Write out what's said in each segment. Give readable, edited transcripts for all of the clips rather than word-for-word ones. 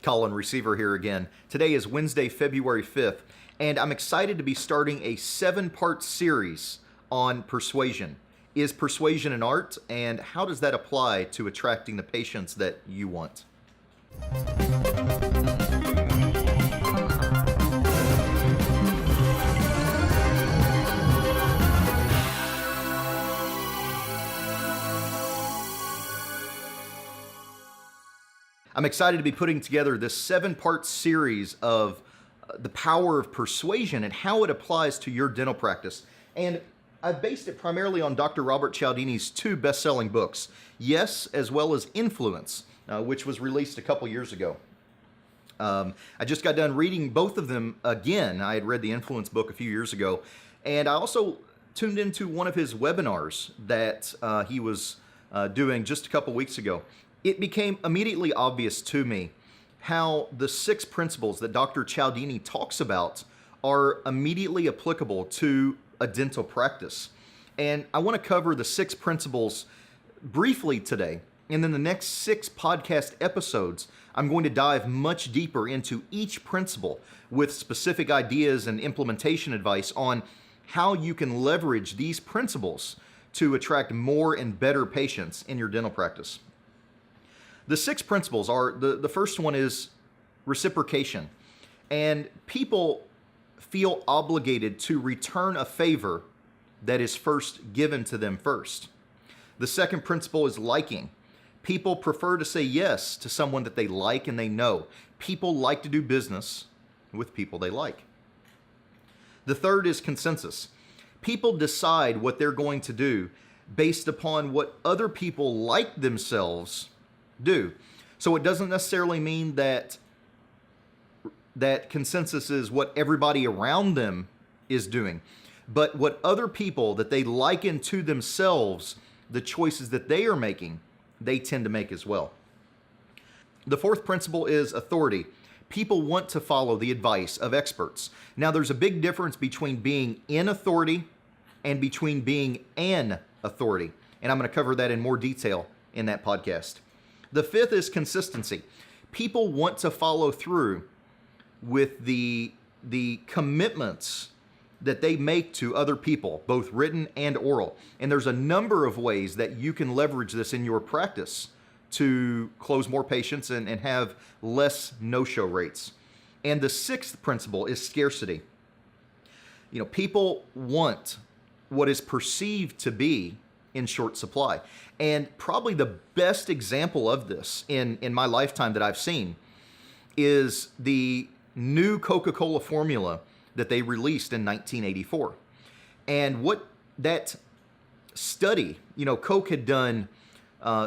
Colin Receiver here again. Today is Wednesday, February 5th, and I'm excited to be starting a 7-part series on persuasion. Is persuasion an art, and how does that apply to attracting the patients that you want? I'm excited to be putting together this 7-part series of the power of persuasion and how it applies to your dental practice. And I've based it primarily on Dr. Robert Cialdini's 2 best-selling books, Yes, as well as Influence, which was released a couple years ago. I just got done reading both of them again. I had read the Influence book a few years ago, and I also tuned into one of his webinars that he was doing just a couple weeks ago. It became immediately obvious to me how the 6 principles that Dr. Cialdini talks about are immediately applicable to a dental practice. And I want to cover the 6 principles briefly today. And then the next 6 podcast episodes, I'm going to dive much deeper into each principle with specific ideas and implementation advice on how you can leverage these principles to attract more and better patients in your dental practice. The 6 principles are, the first one is reciprocation. And people feel obligated to return a favor that is first given to them first. The second principle is liking. People prefer to say yes to someone that they like and they know. People like to do business with people they like. The third is consensus. People decide what they're going to do based upon what other people like themselves do. So it doesn't necessarily mean that consensus is what everybody around them is doing, but what other people that they liken to themselves, the choices that they are making, they tend to make as well. The fourth principle is authority. People want to follow the advice of experts. Now, there's a big difference between being in authority and between being an authority, and I'm going to cover that in more detail in that podcast. The fifth is consistency. People want to follow through with the commitments that they make to other people, both written and oral. And there's a number of ways that you can leverage this in your practice to close more patients and have less no-show rates. And the sixth principle is scarcity. You know, people want what is perceived to be in short supply. And probably the best example of this in my lifetime that I've seen is the new Coca-Cola formula that they released in 1984. And what that study, you know, Coke had done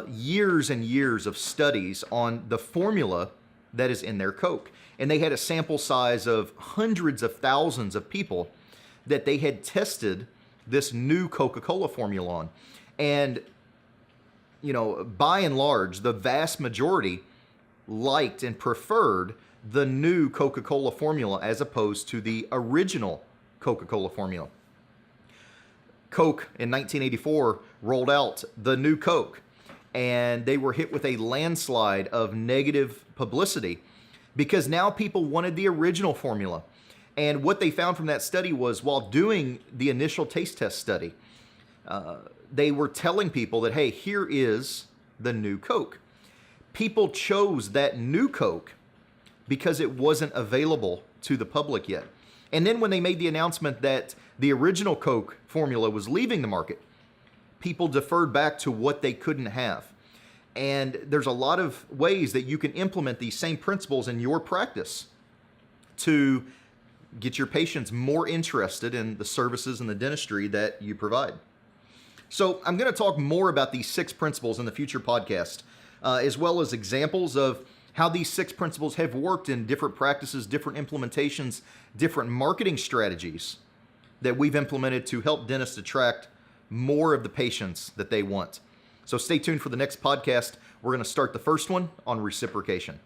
years and years of studies on the formula that is in their Coke. And they had a sample size of hundreds of thousands of people that they had tested this new Coca-Cola formula on. And, you know, by and large, the vast majority liked and preferred the new Coca-Cola formula as opposed to the original Coca-Cola formula. Coke in 1984 rolled out the new Coke, and they were hit with a landslide of negative publicity because now people wanted the original formula. And what they found from that study was, while doing the initial taste test study, they were telling people that, hey, here is the new Coke. People chose that new Coke because it wasn't available to the public yet. And then when they made the announcement that the original Coke formula was leaving the market, people deferred back to what they couldn't have. And there's a lot of ways that you can implement these same principles in your practice to get your patients more interested in the services and the dentistry that you provide. So I'm going to talk more about these 6 principles in the future podcast, as well as examples of how these 6 principles have worked in different practices, different implementations, different marketing strategies that we've implemented to help dentists attract more of the patients that they want. So stay tuned for the next podcast. We're going to start the first one on reciprocation.